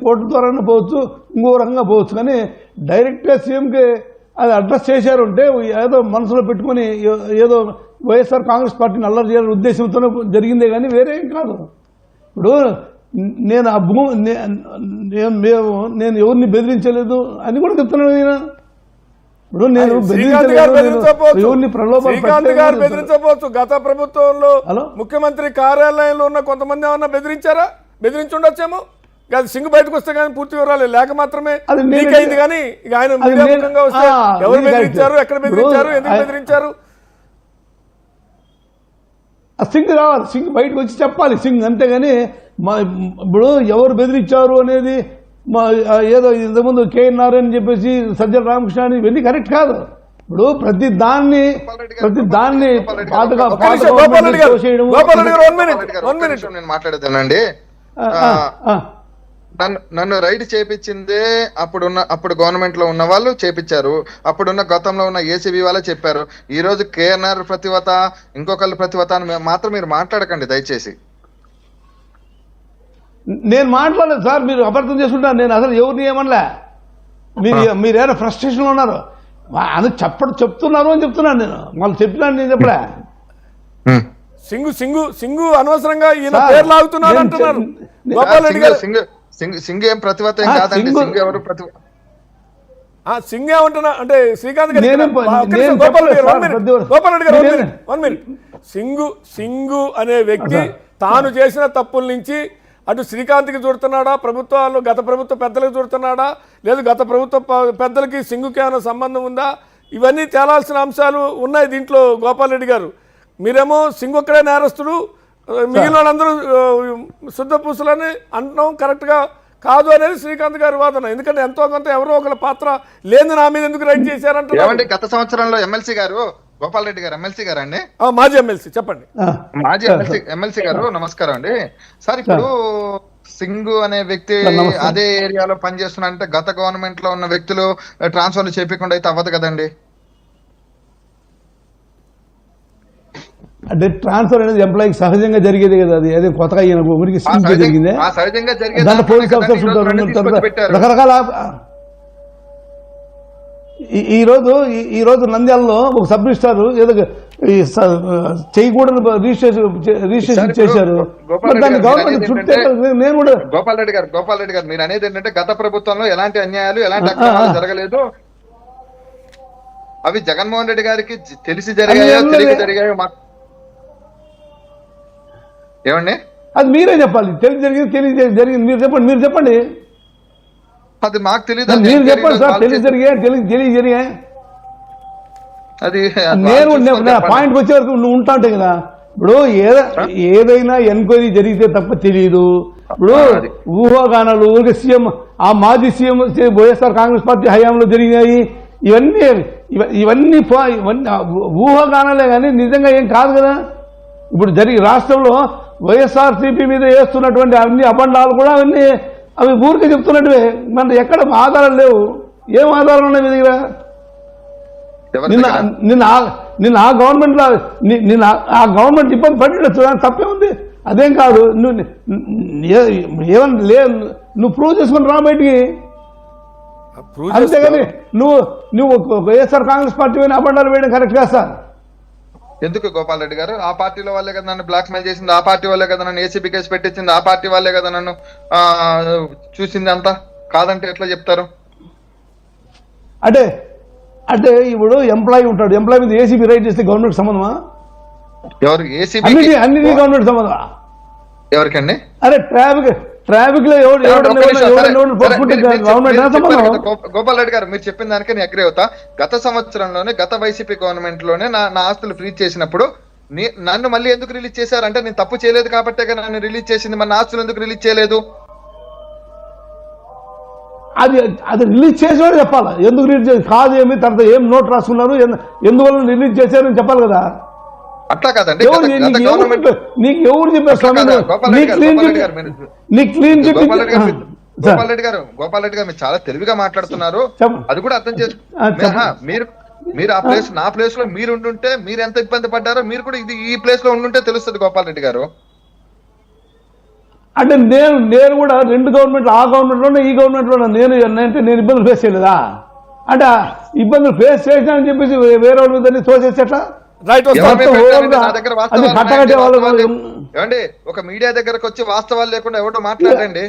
Court ద్వారా పోవచ్చు, ఇంకో రకంగా పోవచ్చు, కానీ డైరెక్ట్గా సీఎంకి అది అడ్రస్ చేశారంటే ఏదో మనసులో పెట్టుకుని ఏదో వైఎస్ఆర్ కాంగ్రెస్ పార్టీని అల్లరి చేయాలనే ఉద్దేశంతోనే జరిగిందే కానీ వేరే ఏం కాదు. ఇప్పుడు నేను ఆ నేను ఎవరిని బెదిరించలేదు అని కూడా చెప్తున్నాను. ఇప్పుడు నేను ఎవరిని బెదిరించవచ్చు. గత ప్రభుత్వంలో ముఖ్యమంత్రి కార్యాలయంలో ఉన్న కొంతమంది ఏమన్నా బెదిరించుండొచ్చేమో. సింగ్ బయటకు వస్తే కానీ పూర్తి వివరాలు లేక మాత్రమే లీక్ అయింది. కానీ ఇక ఆయన మీడియా ముఖంగా వస్తే ఎవరు బెదిరించారు, ఎక్కడ బెదిరించారు, ఎందుకు బెదిరించారు? సింగ్ రావాలి, సింగ్ బయటకు వచ్చి చెప్పాలి సింగ్, అంతేగాని ఇప్పుడు ఎవరు బెదిరించారు అనేది ఏదో ఇంతకుముందు కేఎన్ఆర్ అని చెప్పేసి సజ్జల రామకృష్ణ అని ఇవన్నీ కరెక్ట్ కాదు. ఇప్పుడు ప్రతి దాన్ని మాట్లాడేదానండి. నన్ను రైడ్ చేపించిందే అప్పుడు గవర్నమెంట్ లో ఉన్న వాళ్ళు చేపించారు, అప్పుడున్న గతంలో ఉన్న ఏసీబీ వాళ్ళే చెప్పారు. ఈ రోజు కేఎన్ఆర్ ప్రతివత ఇంకొకళ్ళు ప్రతివత అని మాత్రం మీరు మాట్లాడకండి దయచేసి. నేను మాట్లాడలేదు సార్, మీరు అబద్ధం చేసుకుంటారు. నేను అసలు ఎవరిని ఏమనలే, మీరేదో ఫ్రస్ట్రేషన్లో ఉన్నారు అని చెప్తున్నారు అని చెప్తున్నాను. నేను వాళ్ళు చెప్పినాను, నేను చెప్పలే. సింగు అనవసరంగా ఈయన పేరు లాగుతున్నారు అంటున్నారు. సింగ్ ఏం ప్రతివత ఏం కాదండి. సింగ్ ఎవరు ప్రతివత? సింగ్ ఏమంటున్నా అంటే శ్రీకాంత్ గారు, సింగు అనే వ్యక్తి తాను చేసిన తప్పుల నుంచి అటు శ్రీకాంత్కి చూడుతున్నాడా, ప్రభుత్వాలు గత ప్రభుత్వ పెద్దలకు చూడుతున్నాడా, లేదు గత ప్రభుత్వ పెద్దలకి సింగుకి ఏమైనా సంబంధం ఉందా, ఇవన్నీ తేలాల్సిన అంశాలు ఉన్నాయి దీంట్లో. గోపాల్ రెడ్డి గారు, మీరేమో సింగు ఒక్కడే నేరస్తుడు, మిగిలిన వాళ్ళందరూ శుద్ధ పూసలని అంటున్నాం, కరెక్ట్గా కాదు అనేది శ్రీకాంత్ గారి వాదన. ఎందుకంటే ఎంతో కొంత ఎవరో ఒకళ్ళ పాత్ర లేదు, నా మీద ఎందుకు రైట్ చేశారంటే. గత సంవత్సరంలో ఎమ్మెల్సీ గారు గోపాల్ రెడ్డి గారు ఎమ్మెల్సీ గారు అండి, మాజీ ఎమ్మెల్సీ, చెప్పండి. మాజీ ఎమ్మెల్సీ గారు నమస్కారం అండి. సార్ ఇప్పుడు సింగు అనే వ్యక్తి అదే ఏరియాలో పనిచేస్తున్నారంటే గత గవర్నమెంట్ లో ఉన్న వ్యక్తులు ట్రాన్స్ఫర్లు చేయకుండా అయితే అవ్వదు కదండి. అంటే ట్రాన్స్ఫర్ అనేది ఎంప్లాయీకి సహజంగా జరిగేది కదా. అది అదే కొత్తగా ఊరికి జరిగింది. దాంట్లో పోలీస్ ఆఫీసర్స్ ఉంటారు, రకరకాల. ఈ రోజు నంద్యాలలో ఒక సబ్ రిజిస్ట్రార్ ఏదో చేయకూడదు రిజిస్ట్రేషన్ చేశారు. గవర్నమెంట్ చుట్టే నేను కూడా గోపాల్ రెడ్డి గారు మీరు అనేది ఏంటంటే గత ప్రభుత్వంలో ఎలాంటి అన్యాయాలు ఎలాంటి అక్రమాలు జరగలేదు, అవి జగన్మోహన్ రెడ్డి గారికి తెలిసి జరిగాయో తెలియక జరిగాయో ఏమండి? అది మీరే చెప్పాలి. జరిగింది మీరు చెప్పండి. అది మాకు తెలియదు, మీరు చెప్పండి సార్. తెలియజరిగాయి అది నేను పాయింట్కి వచ్చే వరకు నువ్వు ఉంటా ఉంటాయి కదా. ఇప్పుడు ఏదైనా ఎంక్వైరీ జరిగితే తప్ప తెలియదు. ఇప్పుడు ఊహాగానాలు ఊరికి సీఎం, ఆ మాజీ సీఎం వైఎస్ఆర్ కాంగ్రెస్ పార్టీ హయాంలో జరిగినాయి, ఇవన్నీ ఊహాగానాలే కానీ నిజంగా ఏం కాదు కదా. ఇప్పుడు రాష్ట్రంలో వైఎస్ఆర్సీపీ మీద వేస్తున్నటువంటి అన్ని అబండాలు కూడా అవన్నీ అవి ఊరికే చెప్తున్నట్టువే. మన ఎక్కడ ఆధారాలు లేవు. ఏం ఆధారాలు ఉన్నాయి మీ దగ్గర? నిన్న ఆ గవర్నమెంట్ లో ఆ గవర్నమెంట్ ఇబ్బంది పడినట్టు తప్పే ఉంది. అదేం కాదు. నువ్వు ప్రూవ్ చేసుకుని రా బయటికి. అంతేగాని నువ్వు వైఎస్ఆర్ కాంగ్రెస్ పార్టీ పైన అబండాలు వేయడం కరెక్ట్ కాదు సార్. ఎందుకు గోపాల్ రెడ్డి గారు? ఆ పార్టీలో వాళ్ళే కదా నన్ను బ్లాక్ మెయిల్ చేసింది, ఆ పార్టీ వాళ్ళే కదా నన్ను ఏసీబీ కేసు పెట్టించింది, ఆ పార్టీ వాళ్ళే కదా నన్ను చూసింది. అంతా కాదంటే ఎట్లా చెప్తారు? అంటే ఇప్పుడు ఎంప్లాయీ ఉంటాడు, ఎంప్లాయీ మీద ఏసీబీ రైట్ చేస్తే గవర్నమెంట్ సంబంధమా? ఎవరు ఏసీబీ? అన్ని గవర్నమెంట్ సంబంధమా? ఎవరికండి? అరే ట్రాఫిక్ లో గోపాల్ రెడ్డి గారు మీరు చెప్పిన దానికి నేను అగ్రీ అవుతా. గత సంవత్సరంలోనే గత వైసీపీ గవర్నమెంట్ లోనే నా ఆస్తులు ఫ్రీజ్ చేసినప్పుడు నన్ను మళ్ళీ ఎందుకు రిలీజ్ చేశారంటే నేను తప్పు చేయలేదు కాబట్టే నన్ను రిలీజ్ చేసింది. మన ఆస్తులు ఎందుకు రిలీజ్ చేయలేదు? అది రిలీజ్ చేసేవాడు చెప్పాలా. ఎందుకు రిలీజ్ చేసి కాదు ఏమి తర్వాత ఏం నోట్ రాసుకున్నారు, ఎందువల్ల రిలీజ్ చేశారని చెప్పాలి కదా. అట్లా కాదండి. నీకు ఎవరు చెప్పారు? గోపాల్ రెడ్డి గారు మీరు చాలా తెలివిగా మాట్లాడుతున్నారు, అది కూడా అర్థం మీరు నా ప్లేస్ లో మీరు ఉండుంటే మీరు ఎంత ఇబ్బంది పడ్డారో మీరు కూడా ఈ ప్లేస్ లో ఉండుంటే తెలుస్తుంది గోపాల్ రెడ్డి గారు. అంటే నేను కూడా రెండు గవర్నమెంట్లు, ఆ గవర్నమెంట్లోనే ఈ గవర్నమెంట్లోనే నేను ఇబ్బందులు ఫేస్ చేయలేదా? అంటే ఇబ్బందులు ఫేస్ చేసినానని చెప్పేసి వేరే వాళ్ళ మీద తోసేసి ఎట్లా? రైట్ నా దగ్గర వాస్తవాలు కట్టగట్టే వాళ్ళు ఏమండి, ఒక మీడియా దగ్గరకు వచ్చి వాస్తవాలు లేకుండా ఎవడో మాట్లాడండి.